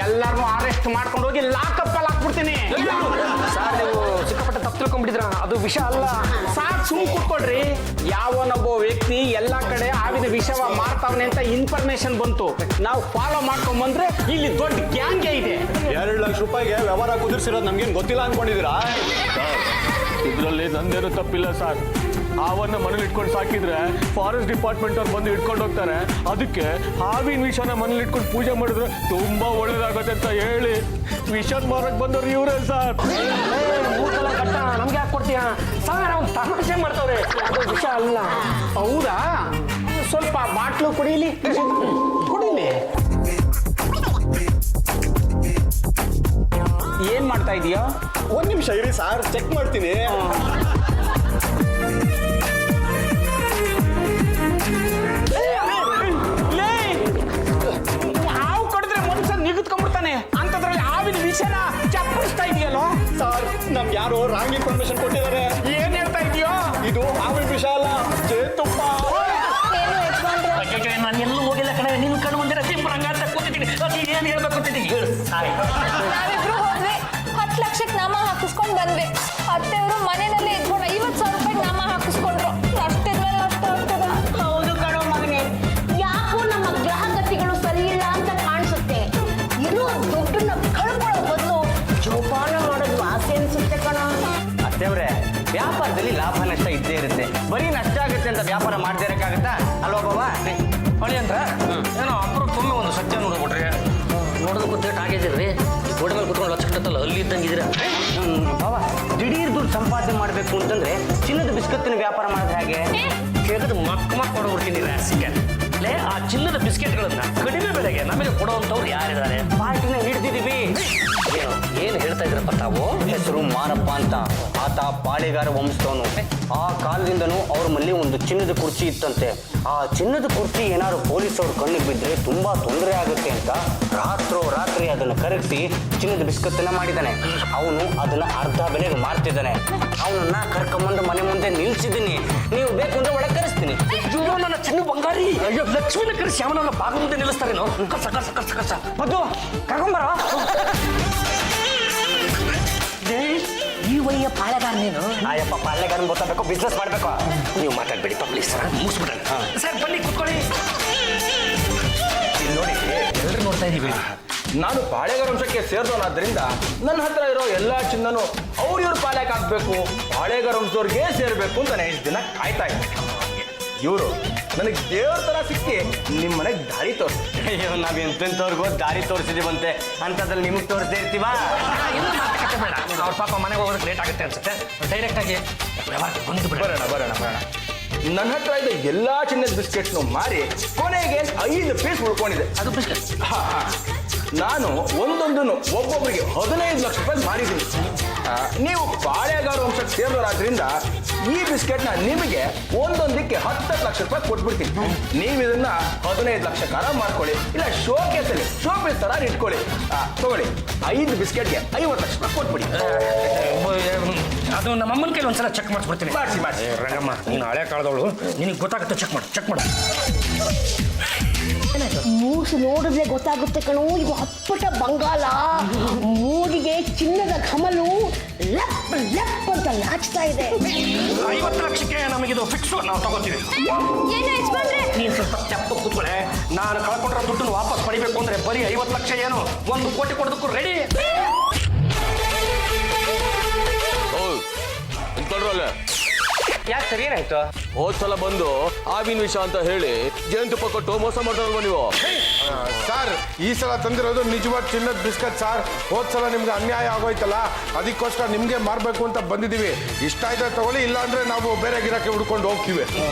H: ಎಲ್ಲರನ್ನೂ ಅರೆಸ್ಟ್ ಮಾಡ್ಕೊಂಡು ಹೋಗಿ ಲಾಕಪ್ ಅಲ್ಲಿ ಹಾಕ್ಬಿಡ್ತೀನಿ.
A: ಸರ್, ನೀವು ಸಿಕ್ಕಾಪಟ್ಟೆ ತಪ್ಪು ತಿಳ್ಕೊಂಡ್ಬಿಟ್ಟಿದ್ರ, ಅದು ವಿಷ ಅಲ್ಲ.
H: ಸಾಕು, ಸುಮ್ ಕೂತ್ಕೊಡ್ರಿ. ಯಾವನೊಬ್ಬ ವ್ಯಕ್ತಿ ಎಲ್ಲ ಕಡೆ ಆವಿನ ವಿಷವ ಮಾರ್ತಾವನೆ ಅಂತ ಇನ್ಫಾರ್ಮೇಶನ್ ಬಂತು. ನಾವು ಫಾಲೋ ಮಾಡ್ಕೊಂಡ್ ಬಂದ್ರೆ ಇಲ್ಲಿ ದೊಡ್ಡ ಗ್ಯಾಂಗೇ ಇದೆ.
D: 2 ಲಕ್ಷ ರೂಪಾಯಿಗೆ ವ್ಯವಹಾರ ಕುದುರಿಸಿರೋದು ನಮ್ಗೇನು ಗೊತ್ತಿಲ್ಲ ಅನ್ಕೊಂಡಿದ್ದೀರಾ? ಇದರಲ್ಲಿ ನಂದೇನು ತಪ್ಪಿಲ್ಲ ಸರ್. ಹಾವನ್ನ ಮನೇಲಿ ಇಟ್ಕೊಂಡು ಸಾಕಿದ್ರೆ ಫಾರೆಸ್ಟ್ ಡಿಪಾರ್ಟ್ಮೆಂಟ್ ಅವ್ರು ಬಂದು ಇಟ್ಕೊಂಡು ಹೋಗ್ತಾರೆ. ಅದಕ್ಕೆ ಹಾವಿನ ವಿಷನ ಮನೇಲಿ ಇಟ್ಕೊಂಡು ಪೂಜೆ ಮಾಡಿದ್ರೆ ತುಂಬಾ ಒಳ್ಳೇದಾಗತ್ತೆ ಅಂತ ಹೇಳಿ ವಿಷನ್ ಮಾರಕ್ ಬಂದವ್ರು ಇವರೇ ಸರ್.
A: ನಮ್ಗೆ ಯಾಕೆ ಕೊಡ್ತೀಯ ಸರ್? ಅವ್ನು ತಮಾಷೆ ಮಾಡ್ತಾವ್ರೆ, ಅದು ವಿಷ ಅಲ್ಲ.
H: ಹೌದಾ? ಸ್ವಲ್ಪ ಬಾಟ್ಲು ಕುಡೀಲಿ, ಕುಡೀಲಿ. ಏನ್ ಮಾಡ್ತಾ ಇದೀಯಾ?
D: 1 ನಿಮಿಷ ಇರಿ ಸರ್, ಚೆಕ್ ಮಾಡ್ತೀನಿ.
H: ಹಾವು ಕಡಿದ್ರೆ ಮನುಷ್ಯ ನಿಗದ್ಕೊಂಡ್ಬಿಡ್ತಾನೆ, ಅಂತದ್ರಲ್ಲಿ ಹಾವಿನ ವಿಷನ ಚಪ್ಪಡಿಸ್ತಾ ಇದೆಯಲ್ಲೋ?
D: ಸರ್, ನಮ್ಗೆ ಯಾರೋ ರಾಂಗ್ ಇನ್ಫಾರ್ಮೇಶನ್ ಕೊಟ್ಟಿದ್ದಾರೆ.
H: ಏನ್ ಹೇಳ್ತಾ ಇದೀಯೋ?
D: ಇದು ಹಾವಿನ ವಿಷ ಅಲ್ಲ, ಜೇನುತುಪ್ಪ.
A: ನಾನು ಎಲ್ಲೂ ಹೋಗಿಲ್ಲ ಕಡೆ, ನಿನ್ ಕಣ್ಣು ಮುಂದೆ ಸಿಂಪರಂಗ ಅಂತ ಕೂತಿದ್ದೀನಿ. ಅದು ಏನ್ ಹೇಳ್ಬೇಕು ಅಂತಿದ್ದೀನಿ, ಹೇಳು ಸಾಯಿ.
B: ನಾವಿಬ್ರು ಹೋದ್ವಿ, 10 ಲಕ್ಷಕ್ಕೆ ನಾಮ ಹಾಕಿಸ್ಕೊಂಡು ಬಂದ್ವಿ. ಅತ್ತೆಯವರು ಮನೆಯಲ್ಲೇ ಇದ್ಕೊಂಡು 50,000 ರೂಪಾಯಿ ನಾಮ ಹಾಕಿಸ್ಕೊಂಡ್ರು. ಅಷ್ಟಿದ್ಮೇಲೆ ಅಷ್ಟು ಆಗ್ತದ?
E: ಹೌದು ಕಣೋ ಮಗನೇ, ಯಾಕೋ ನಮ್ಮ ಗ್ರಹಗತಿಗಳು ಸರಿ ಇಲ್ಲ ಅಂತ ಕಾಣಿಸುತ್ತೆ. ಇದು ದುಡ್ಡನ್ನ ಕಳ್ಕೊಳ್ಳೋ ಬದಲು ಜೋಪಾನ ಮಾಡೋದು ಆಸೆ ಅನ್ಸುತ್ತೆ ಕಣೋ.
G: ಅತ್ತೇವ್ರೆ, ವ್ಯಾಪಾರದಲ್ಲಿ ಲಾಭ ನಷ್ಟ ಇದ್ದೇ ಇರುತ್ತೆ. ಬರೀ ನಷ್ಟ ಆಗುತ್ತೆ ಅಂತ ವ್ಯಾಪಾರ ಮಾಡದೇ ಇರಕ್ಕಾಗತ್ತಾ? ಅಲ್ವಾ ಬಾಬಾ?
A: ಹೊಳಿ ಅಂದ್ರ ಏನೋ ಅಪ್ರೂಪ ಒಮ್ಮೆ ಒಂದು ಸತ್ಯ ನೋಡ್ಬಿಟ್ರಿ. ನೋಡೋದು ಗೊತ್ತೇಟ್ ಆಗಿದ್ದೀರಿ, ಗೋಡೆ ಮೇಲೆ ಕುತ್ಕೊಂಡು ಲಕ್ಷ ಕಟ್ಟಲ್ಲ, ಅಲ್ಲಿ ಇದ್ದಂಗಿದ್ದೀರಾ.
G: ಬಾಬಾ, ದಿಢೀರ್ ದುಡ್ಡು ಸಂಪಾದನೆ ಮಾಡಬೇಕು ಅಂತಂದ್ರೆ ಚಿನ್ನದ ಬಿಸ್ಕತ್ತಿನ ವ್ಯಾಪಾರ ಮಾಡಿದ್ರೆ ಹೇಗೆ?
A: ಕೇಳಿದ್ರೆ ಮಕ್ಕ ಕೊಡ್ಬಿಡ್ತೀನಿ ರಾಸಿಗೆ. ಲೇ, ಆ ಚಿನ್ನದ ಬಿಸ್ಕೆಟ್ಗಳನ್ನ ಕಡಿಮೆ ಬೆಲೆಗೆ ನಮಗೆ ಕೊಡುವಂಥವ್ರು ಯಾರಿದ್ದಾರೆ?
G: ಪಾರ್ಟಿನ ಹಿಡ್ದಿದೀವಿ.
A: ಏನು ಹೇಳ್ತಾ ಇದ್ರಪ್ಪ ತಾವು?
G: ಹೆಸರು ಮಾರಪ್ಪ ಅಂತ. ಆತ ಪಾಳೆಗಾರ ವಂಶದವನು. ಆ ಕಾಲದಿಂದನೂ ಅವ್ರ ಮನೇಲಿ ಒಂದು ಚಿನ್ನದ ಕುರ್ಚಿ ಇತ್ತಂತೆ. ಆ ಚಿನ್ನದ ಕುರ್ಚಿ ಏನಾದ್ರು ಪೊಲೀಸ್ ಅವ್ರ ಕಣ್ಣಿಗೆ ಬಿದ್ದರೆ ತುಂಬಾ ತೊಂದರೆ ಆಗುತ್ತೆ ಅಂತ ರಾತ್ರಿ ಅದನ್ನು ಕರಗಿಸಿ ಚಿನ್ನದ ಬಿಸ್ಕತ್ತನ್ನ ಮಾಡಿದ್ದಾನೆ. ಅವನು ಅದನ್ನ ಅರ್ಧ ಬೆಲೆಗೆ ಮಾರ್ತಿದ್ದಾನೆ. ಅವನನ್ನ ಕರ್ಕೊಂಬಂದು ಮನೆ ಮುಂದೆ ನಿಲ್ಸಿದ್ದೀನಿ. ನೀವು ಬೇಕು ಅಂದ್ರೆ ಒಳಗೆ ಕರೆಸ್ತೀನಿ.
A: ಅಯ್ಯೋ, ನನ್ನ ಚಿನ್ನ ಬಂಗಾರಿ, ಅಯ್ಯೋ ಲಕ್ಷ್ಮಿನ ಕರೆಸಿ ಅವನನ್ನ ಬಾಗ ಮುಂದೆ ನಿಲ್ಲಿಸ್ತಾರೇನೋ. ಕಸ ಕಸ ಕಸ ಕಸ
G: ಮದ್ದು ಕರ್ಕೊಂಬರ.
A: ಈ ವಯ್ಯ ಪಾಳೆಗಾರ ನೀನು.
G: ಆಯಪ್ಪ ಪಾಳೆಗಾರನ್ ಗೊತ್ತಾಗಬೇಕು, ಬಿಸ್ನೆಸ್ ಮಾಡ್ಬೇಕು.
A: ನೀವು ಮಾತಾಡ್ಬೇಡಿ ಪ್ಲೀಸ್ ಸರ್, ಮುಗಿಸ್ಬಿಡ್ರಿ ಸರ್. ಬನ್ನಿ ಕುತ್ಕೊಳ್ಳಿ. ಇಲ್ಲಿ ನೋಡಿ, ಎಲ್ಲರೂ ನೋಡ್ತಾ ಇದೀವಿ.
G: ನಾನು ಪಾಳೆಗಾರ ವಂಶಕ್ಕೆ ಸೇರಿದವನಾದ್ರಿಂದ ನನ್ನ ಹತ್ರ ಇರೋ ಎಲ್ಲ ಚಿನ್ನನು ಇವ್ರ ಪಾಳ್ಯಕ್ಕೆ ಹಾಕ್ಬೇಕು, ಪಾಳೆಗಾರ ವಂಶದವ್ರಿಗೆ ಸೇರ್ಬೇಕು ಅಂತ ನಾನು ಇಷ್ಟು ದಿನ ಕಾಯ್ತಾ ಇದ್ದೆ. ಇವರು ನನಗೆ ದೇವ್ರ ತರ ಸಿಕ್ಕಿ ನಿಮ್ಮ ಮನೆಗೆ ದಾರಿ ತೋರಿಸ್. ಅಯ್ಯೋ, ನಾವ್ ಎಂತೆಂಥವ್ರಿಗೂ ದಾರಿ ತೋರಿಸಿದೀವಂತೆ, ಅಂಥದ್ರಲ್ಲಿ ನಿಮ್ಗೆ ತೋರಿಸ್ದೇ ಇರ್ತೀವಾ?
A: ಇನ್ನೂ ಮಾತುಕತೆ ಬೇಡ. ಅವ್ರ ಪಾಪ ಮನೆಗೆ ಹೋಗೋದಕ್ಕೆ ಲೇಟ್ ಆಗುತ್ತೆ ಅನ್ಸುತ್ತೆ. ಡೈರೆಕ್ಟ್ ಆಗಿ ವ್ಯವಹಾರಕ್ಕೆ ಬಂದು
G: ಬರೋಣ. ನನ್ನ ಹತ್ರ ಇದೆ ಎಲ್ಲಾ ಚಿನ್ನದ ಬಿಸ್ಕೆಟ್ನು ಮಾರಿ ಕೊನೆಗೆ 5 ಪೀಸ್ ಉಳ್ಕೊಂಡಿದೆ.
A: ಅದು ಬಿಸ್ಕೆಟ್.
G: ನಾನು ಒಂದೊಂದನ್ನು ಒಬ್ಬೊಬ್ಬರಿಗೆ 15 ಲಕ್ಷ ರೂಪಾಯಿ ಮಾರಿದ್ದೀನಿ. ನೀವು ಪಾಳೆಗಾರ ವಂಶಕ್ಕೆ ಸೇರಿದವರಾದ್ರಿಂದ ಈ ಬಿಸ್ಕೆಟ್ನ ನಿಮಗೆ ಒಂದೊಂದಕ್ಕೆ 10 ಲಕ್ಷ ರೂಪಾಯಿ ಕೊಟ್ಬಿಡ್ತೀನಿ. ನೀವು ಇದನ್ನ 15 ಲಕ್ಷ ಕಾರ ಮಾಡ್ಕೊಳ್ಳಿ, ಇಲ್ಲ ಶೋಕೇಸಲ್ಲಿ ಶೋಪೀಸ್ ತರ ಇಟ್ಕೊಳ್ಳಿ. ತಗೊಳ್ಳಿ, 5 ಬಿಸ್ಕೆಟ್ಗೆ 50 ಲಕ್ಷ ರೂಪಾಯಿ ಕೊಟ್ಬಿಡಿ.
A: ಅದು ನಮ್ಮ ಅಮ್ಮನ ಕೈಲಿ ಒಂದ್ಸಲ ಚೆಕ್ ಮಾಡಿಸ್ಬಿಡ್ತೀನಿ.
G: ಮಾಡಿಸಿ.
A: ರಂಗಮ್ಮ, ನೀನು ಹಳೆ ಕಾಲದವಳು, ನಿನಗೆ ಗೊತ್ತಾಗುತ್ತೆ. ಚೆಕ್ ಮಾಡು.
E: ಮೂಸು ನೋಡಿದ್ರೆ ಗೊತ್ತಾಗುತ್ತೆ ಕಣೋ, ಇದು ಅಪ್ಪಟ ಬಂಗಾಲ. ಮೂಗಿಗೆ ಚಿನ್ನದ ಘಮಲು ಲಪ್ ಲಪ್ ಅಂತ ನಾಚ್ತಾ ಇದೆ.
A: 50 ಲಕ್ಷಕ್ಕೆ ನಮಗಿದು ಫಿಕ್ಸ್, ನಾವು ತಗೋತೀವಿ.
B: ಏನು ಯಜಮಾನ್ರೆ?
A: ನೀನು ಸ್ವಲ್ಪ ತೆಪ್ಪ ಕೂತ್ಕೊಳ್ಳೆ. ನಾನು ಕಳ್ಕೊಂಡಿರೋ ದುಡ್ಡನ್ನು ವಾಪಸ್ ಪಡಿಬೇಕು ಅಂದ್ರೆ ಬರೀ 50 ಲಕ್ಷ ಏನು, 1 ಕೋಟಿ ಕೊಡೋದಕ್ಕೂ ರೆಡಿ.
G: ಯಾಕೆ ಸರಿ ಏನಾಯ್ತು? ಹೋದ್ಸಲ ಬಂದು ಆವಿನ ವಿಷ ಅಂತ ಹೇಳಿ ಜೇನುತುಪ್ಪ ಕೊಟ್ಟು ಮೋಸ ಮಾಡ್ತಾರಲ್ವ ನೀವು?
F: ಸರ್, ಈ ಸಲ ತಂದಿರೋದು ನಿಜವಾದ ಚಿನ್ನದ ಬಿಸ್ಕೆಟ್ ಸರ್. ಹೋದ್ಸಲ ನಿಮ್ಗೆ ಅನ್ಯಾಯ ಆಗೋಯ್ತಲ್ಲ, ಅದಕ್ಕೋಸ್ಕರ ನಿಮ್ಗೆ ಮಾರ್ಬೇಕು ಅಂತ ಬಂದಿದ್ದೀವಿ. ಇಷ್ಟ ಆಯ್ತಾ ತಗೊಳ್ಳಿ, ಇಲ್ಲ ಅಂದ್ರೆ ನಾವು ಬೇರೆ ಗಿರಾಕಿ ಹುಡ್ಕೊಂಡು ಹೋಗ್ತೀವಿ.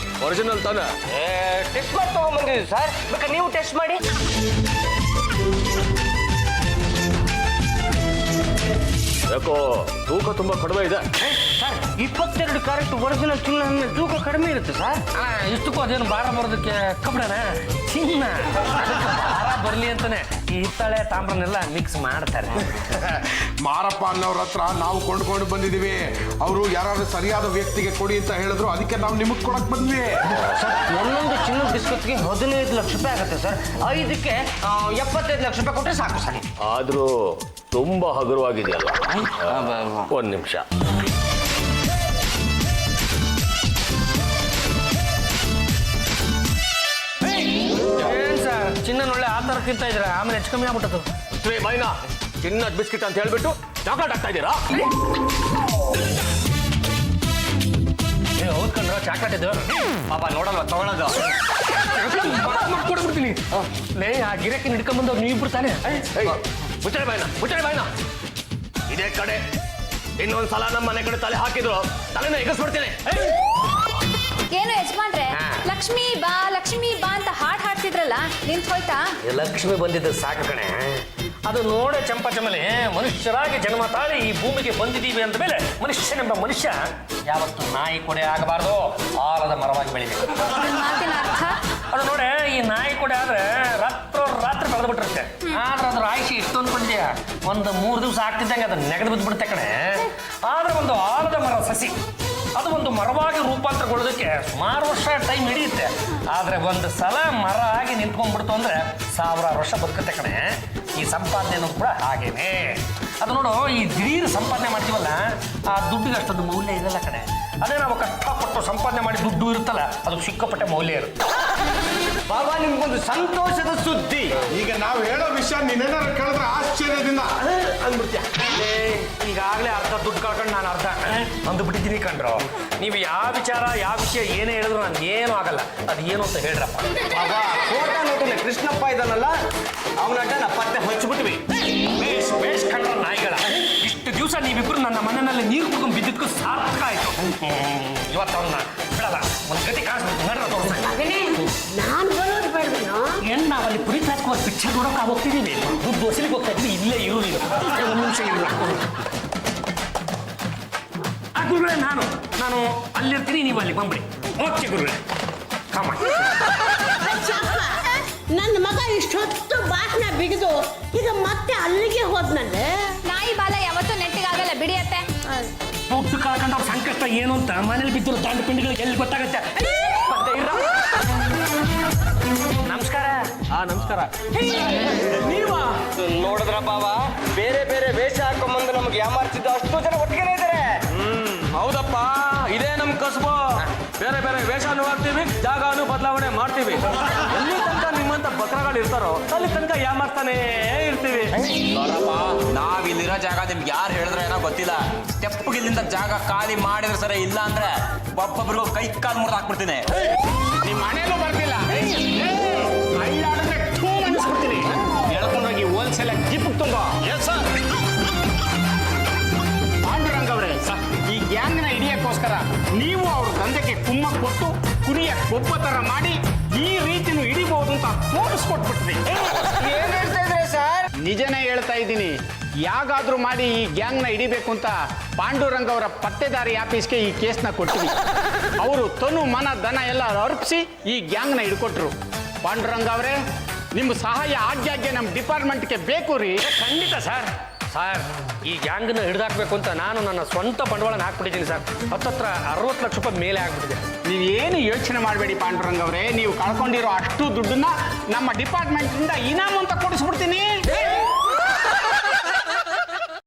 G: ಒರಿಜಿನಲ್ ತಾನೆ?
C: ಟೆಸ್ಟ್ ಮಾಡಿ ತಗೊಂಡ್ಬಂದಿದ್ದೀವಿ ಸರ್, ಬೇಕಾದ್ರೆ ನೀವು ಟೆಸ್ಟ್ ಮಾಡಿ.
D: ಯಾಕೋ ತೂಕ ತುಂಬಾ ಕಡಿಮೆ ಇದೆ.
C: ಸರ್, 22 ಕ್ಯಾರೆಟ್ ಒರಿಜಿನಲ್ ಚಿನ್ನ ತೂಕ ಕಡಿಮೆ ಇರುತ್ತೆ ಸರ್.
A: ಇಷ್ಟಕ್ಕೂ ಅದೇನು ಭಾರ ಬರೋದಕ್ಕೆ ಕಬ್ಬಣ ಚಿನ್ನ, ಅದಕ್ಕೆ ಭಾರ ಬರಲಿ ಅಂತಾನೆ ಈ ಹಿತ್ತಾಳೆ ತಾಮ್ರನೆಲ್ಲ ಮಿಕ್ಸ್ ಮಾಡ್ತಾರೆ.
F: ಮಾರಪ್ಪ ಅನ್ನೋರ ಹತ್ರ ನಾವು ಕೊಂಡ್ಕೊಂಡು ಬಂದಿದ್ದೀವಿ. ಅವರು ಯಾರಾದ್ರೂ ಸರಿಯಾದ ವ್ಯಕ್ತಿಗೆ ಕೊಡಿ ಅಂತ ಹೇಳಿದ್ರು, ಅದಕ್ಕೆ ನಾವು ನಿಮಗೆ ಕೊಡಕ್ ಬಂದ್ವಿ.
C: ಸರ್, ಒಂದೊಂದು ಚಿನ್ನದ ಬಿಸ್ಕೆಟ್ಗೆ 15 ಲಕ್ಷ ರೂಪಾಯಿ ಆಗುತ್ತೆ ಸರ್. 5ಕ್ಕೆ 75 ಲಕ್ಷ ರೂಪಾಯಿ ಕೊಟ್ಟರೆ ಸಾಕು ಸರ್.
D: ಆದ್ರೂ ತುಂಬಾ ಹಗುರವಾಗಿದೆಯಲ್ಲ. 1 ನಿಮಿಷ.
A: ಏನ್ ಸರ್, ಚಿನ್ನ ಒಳ್ಳೆ ಆ ಥರ ತಿಂತಾ ಇದ್ರ, ಆಮೇಲೆ ಹೆಚ್ಚು ಕಮ್ಮಿ ಆಗ್ಬಿಟ್ಟದು.
D: ಮೈನಾ, ಚಿನ್ನದ ಬಿಸ್ಕಿಟ್ ಅಂತ ಹೇಳ್ಬಿಟ್ಟು ಚಾಕ್ಲೇಟ್ ಆಗ್ತಾ ಇದ್ದೀರಾ?
A: ಹೌದ್ಕಂಡ್ರ ಚಾಕ್ಲೇಟ್ ಇದು
G: ಪಾಪ ನೋಡಲ್ವ ತಗೊಳ್ಳೋದು.
A: ಕೊಡ್ಬಿಡ್ತೀನಿ. ಲೇ, ಆ ಗಿರಾಕಿ ಹಿಡ್ಕೊಂಡ್ಬಂದವ್ರು ನೀವಿಬ್ರು ತಾನೆ?
D: ಮುಚ್ಚಳೆ ಬಾಯ್ನ. ಇದೇ ಕಡೆ ಇನ್ನೊಂದ್ಸಲ ನಮ್ಮ ಮನೆ ಕಡೆ ತಲೆ ಹಾಕಿದ್ರು ತಲೆನ ಎಗಸ್ಬಿಡ್ತೀನಿ.
B: ಏನು ಯಜಮಾನ್ರೆ, ಲಕ್ಷ್ಮೀ ಬಾ ಅಂತ ಹಾಡ್ತಿದ್ರಲ್ಲ, ನಿಂತ್ ಹೋಯ್ತಾ?
A: ಲಕ್ಷ್ಮಿ ಬಂದಿದ್ದು ಸಾಕು ಕಣೆ. ಅದು ನೋಡೆ ಚಂಪಚಮಲೆ ಮನುಷ್ಯರಾಗಿ ಜನ್ಮ ತಾಳಿ ಈ ಭೂಮಿಗೆ ಬಂದಿದ್ದೀವಿ ಅಂದ ಮೇಲೆ ಮನುಷ್ಯನೆಂಬ ಮನುಷ್ಯ ಯಾವತ್ತು ನಾಯಿ ಕೊಡೆ ಆಗಬಾರ್ದು, ಆಲದ ಮರವಾಗಿ ಬೆಳಿಬೇಕು.
B: ಮಾತಿನ ಅರ್ಥ?
A: ಅದು ನೋಡೆ, ಈ ನಾಯಿ ಕೊಡೆ ಆದ್ರೆ ರಾತ್ರಿ ಬೆಳೆದು ಬಿಟ್ಟಿರುತ್ತೆ. ಆದ್ರೆ ಅದ್ರ ಆಯುಷಿ ಎಷ್ಟು ಅನ್ಕೊಂಡಿದ್ಯಾ, ಒಂದು 3 ದಿವಸ ಆಗ್ತಿದ್ದಂಗೆ ಅದನ್ನ ನೆಗೆದು ಬಿದ್ದುಬಿಡುತ್ತೆ ಕಣೆ. ಆದ್ರೆ ಒಂದು ಆಲದ ಮರ ಸಸಿ ಅದು ಒಂದು ಮರವಾಗಿ ರೂಪಾಂತರಗೊಳ್ಳೋದಕ್ಕೆ ಸುಮಾರು ವರ್ಷ ಟೈಮ್ ಹಿಡಿಯುತ್ತೆ. ಆದ್ರೆ ಒಂದು ಸಲ ಮರ ಆಗಿ ನಿಂತ್ಕೊಂಡ್ಬಿಡ್ತು ಅಂದ್ರೆ 1000 ವರ್ಷ ಬದುಕುತ್ತೆ ಕಣೆ. ಈ ಸಂಪಾದನೆ ಅನ್ನೋದು ಕೂಡ ಹಾಗೇನೆ. ಅದು ನೋಡು, ಈ ದಿಢೀರ್ ಸಂಪಾದನೆ ಮಾಡ್ತೀವಲ್ಲ, ಆ ದುಡ್ಡಿಗೆ ಅಷ್ಟೊಂದು ಮೌಲ್ಯ ಇರಲ್ಲ ಕಣೆ. ಅದೇ ನಾವು ಕಷ್ಟಪಟ್ಟು ಸಂಪಾದನೆ ಮಾಡಿ ದುಡ್ಡು ಇರುತ್ತಲ್ಲ, ಅದು ಸಿಕ್ಕಾಪಟ್ಟೆ ಮೌಲ್ಯ ಇರುತ್ತೆ.
G: ಬಾಬಾ, ನಿಮ್ಗೊಂದು ಸಂತೋಷದ ಸುದ್ದಿ.
F: ಈಗ ನಾವು ಹೇಳೋ ವಿಷಯ ನೀನೇನಾದ್ರು ಕೇಳಿದ್ರೆ ಆಶ್ಚರ್ಯದಿಂದ ಅಂದ್ಬಿಡ್ತೀಯ.
A: ಈಗಾಗಲೇ ಅರ್ಧ ದುಡ್ಡು ಕಳ್ಕೊಂಡು ನಾನು ಅರ್ಧ ಅಂದುಬಿಟ್ಟಿದ್ದೀನಿ ಕಂಡ್ರು. ನೀವು ಯಾವ ವಿಷಯ ಏನೇ ಹೇಳಿದ್ರು ನನ್ಗೆ ಏನೂ ಆಗಲ್ಲ. ಅದು ಏನು ಅಂತ ಹೇಳ್ರಪ್ಪ.
G: ಬಾಬಾ, ಕೋಟಾ ನೋಟಿನ ಕೃಷ್ಣಪ್ಪ ಇದ್ದಾನಲ್ಲ, ಅವನ ಪತ್ತೆ ಹಚ್ಚಿಬಿಟ್ವಿ.
A: ಬೇಸ್ ಕಂಡ್ರ ನಾಯಿಗಳ, ಇಷ್ಟು ದಿವಸ ನೀವಿಬ್ರು ನನ್ನ ಮನೆಯಲ್ಲಿ ನೀರು ಕುಡ್ಕೊಂಡು ಬಿದ್ದಿದ್ದಕ್ಕೂ ಸಾರ್ಥಕ ಆಯ್ತು. ಇವತ್ತು ಅವನ್ನ ಬಿಡಲ್ಲ, ಒಂದು ಗತಿ ಕಾಣಿಸ್ಬೇಕು. ನಡ್ರ ತೋರಿಸ.
E: ನಾನು ಬರೋದು ಬೇಡವೇನೋ?
A: ಏನ್ ನಾವಲ್ಲಿ ಪುನೀತ್ ರಾಜ್ಕುಮಾರ್ ಪಿಕ್ಚರ್ ನೋಡೋಕೆ ಹೋಗ್ತಿದ್ದೀವಿ, ದುಡ್ಡು ವಸೂಲಿಗೆ ಹೋಗ್ತಾ ಇದ್ವಿ. ಇಲ್ಲೇ ಇರು ನೀನು, 1 ನಿಮಿಷ ಇರಲ್ಲ. ಆ ಗುರುಗಳೇ, ನಾನು ಅಲ್ಲಿರ್ತೀನಿ, ನೀವು ಅಲ್ಲಿ ಬಂದ್ಬಿಡಿ. ಓಕೆ ಗುರುಗಳೇ, ಕಾಮ.
E: ನನ್ನ ಮಗ ಇಷ್ಟೊತ್ತು ಭಾಷಣ ಬಿಗಿದು ಈಗ ಮತ್ತೆ ಅಲ್ಲಿಗೆ ಹೋದ್ನಲ್ಲೇ.
B: ನಾಯಿ ಬಾಲ ಯಾವತ್ತೂ ನೆಟ್ಟಿಗಾಗಲ್ಲ, ಬಿಡಿಯತ್ತೆ.
A: ದುಡ್ಡು ಕಳ್ಕೊಂಡು ಅವ್ರ ಸಂಕಷ್ಟ ಏನು ಅಂತ ಮನೇಲಿ ಬಿದ್ದಿರೋ ದಂಡ ಪಿಂಡಿಗಳಿಗೆ ಎಲ್ಲಿ ಗೊತ್ತಾಗತ್ತೆ. ನಮಸ್ಕಾರ.
D: ನಮಸ್ಕಾರ.
G: ನೀವಾ ನೋಡಿದ್ರ ಬಾಬಾ, ಬೇರೆ ಬೇರೆ ವೇಷ ಹಾಕೊಂಬಂದು ನಮ್ಗೆ ಯಾಮಾರ್ತಿದ್ದ ಅಷ್ಟು ಜನ ಒಟ್ಟಿಗೆ ಇದ್ದಾರೆ.
D: ಹೌದಪ್ಪ, ಇದೇ ನಮ್ ಕಸಬು. ಬೇರೆ ಬೇರೆ ವೇಷನೂ ಹಾಕ್ತೀವಿ, ಜಾಗನೂ ಬದಲಾವಣೆ ಮಾಡ್ತೀವಿ. ಎಲ್ಲಿ ತನಕ ನಿಮ್ಮ
G: ನಮ್ಮಂತ ಬಕ್ರಗಳು ಇರ್ತಾರೋ ಅಲ್ಲಿ ತನಕ ಯಾಮಾರ್ತಾನೆ ಇರ್ತೀವಿ.
C: ನೋಡಪ್ಪ ನಾವಿಲ್ಲಿರೋ ಜಾಗ ನಿಮ್ಗೆ ಯಾರು ಹೇಳಿದ್ರೆ ಏನೋ ಗೊತ್ತಿಲ್ಲ. ತೆಪ್ಪಗಿಲ್ಲಿಂದ ಜಾಗ ಖಾಲಿ ಮಾಡಿದ್ರೆ ಸರಿ, ಇಲ್ಲ ಅಂದ್ರೆ ಒಬ್ಬೊಬ್ರಿಗೂ ಕೈ ಕಾಲು ಮುರಿದು ಹಾಕ್ಬಿಡ್ತೀನಿ.
H: ನಿಮ್ಮ ಮನೇಲೂ ಬರ್ತಿಲ್ಲ ಅಳ್ಳಾಡಿದ್ರೆ ಥೂ ಅನ್ಸ್ಬಿಡ್ತೀನಿ. ಎಳ್ಕೊಂಡೋಗಿ ಹೋಲ್ಸೇಲ್ ಜಿಪ್ ತುಂಬ. ಪಾಂಡುರಂಗ ಅವರೇ, ಈ ಗ್ಯಾಂಗ್ನ ಹಿಡಿಯಕ್ಕೋಸ್ಕರ ನೀವು ಅವ್ರ ದಂಧೆಗೆ ಕುಮ್ಮ ಕೊಟ್ಟು ಕುರಿಯ ಕೊಬ್ಬ ತರ ಮಾಡಿ ಈ ರೀತಿನೂ ಹಿಡಿಬಹುದು ಅಂತ ತೋರಿಸ್ಕೊಟ್ಬಿಟ್ರಿ.
G: ಏನ್ ಹೇಳ್ತಾ ಇದ್ರೆ ಸರ್?
H: ನಿಜನೇ ಹೇಳ್ತಾ ಇದ್ದೀನಿ. ಯಾಗಾದ್ರೂ ಮಾಡಿ ಈ ಗ್ಯಾಂಗ್ನ ಹಿಡಿಬೇಕು ಅಂತ ಪಾಂಡುರಂಗ ಅವರ ಪತ್ತೆದಾರಿ ಆಫೀಸ್ಗೆ ಈ ಕೇಸ್ನ ಕೊಟ್ಟಿವಿ. ಅವರು ತನು ಮನ ಧನ ಎಲ್ಲ ಅರ್ಪಿಸಿ ಈ ಗ್ಯಾಂಗ್ನ ಹಿಡ್ಕೊಟ್ರು. ಪಾಂಡುರಂಗ ಅವರೇ, ನಿಮ್ಮ ಸಹಾಯ ಆಗ್ಯಾಗ್ಗೆ ನಮ್ಮ ಡಿಪಾರ್ಟ್ಮೆಂಟ್ಗೆ ಬೇಕು ರೀ.
A: ಖಂಡಿತ ಸರ್. ಸರ್, ಈ ಗ್ಯಾಂಗ್ನ ಹಿಡಿದಾಕ್ಬೇಕು ಅಂತ ನಾನು ನನ್ನ ಸ್ವಂತ ಬಂಡವಾಳನ ಹಾಕ್ಬಿಟ್ಟಿದ್ದೀನಿ ಸರ್. ಹತ್ತತ್ರ 60 ಲಕ್ಷ ರೂಪಾಯಿ ಮೇಲೆ ಆಗ್ಬಿಟ್ಟಿದೆ.
H: ನೀವೇನು ಯೋಚನೆ ಮಾಡಬೇಡಿ ಪಾಂಡುರಂಗ ಅವರೇ, ನೀವು ಕಳ್ಕೊಂಡಿರೋ ಅಷ್ಟು ದುಡ್ಡನ್ನ ನಮ್ಮ ಡಿಪಾರ್ಟ್ಮೆಂಟಿಂದ ಇನಾಮ್ ಅಂತ ಕೊಡಿಸ್ಬಿಡ್ತೀನಿ.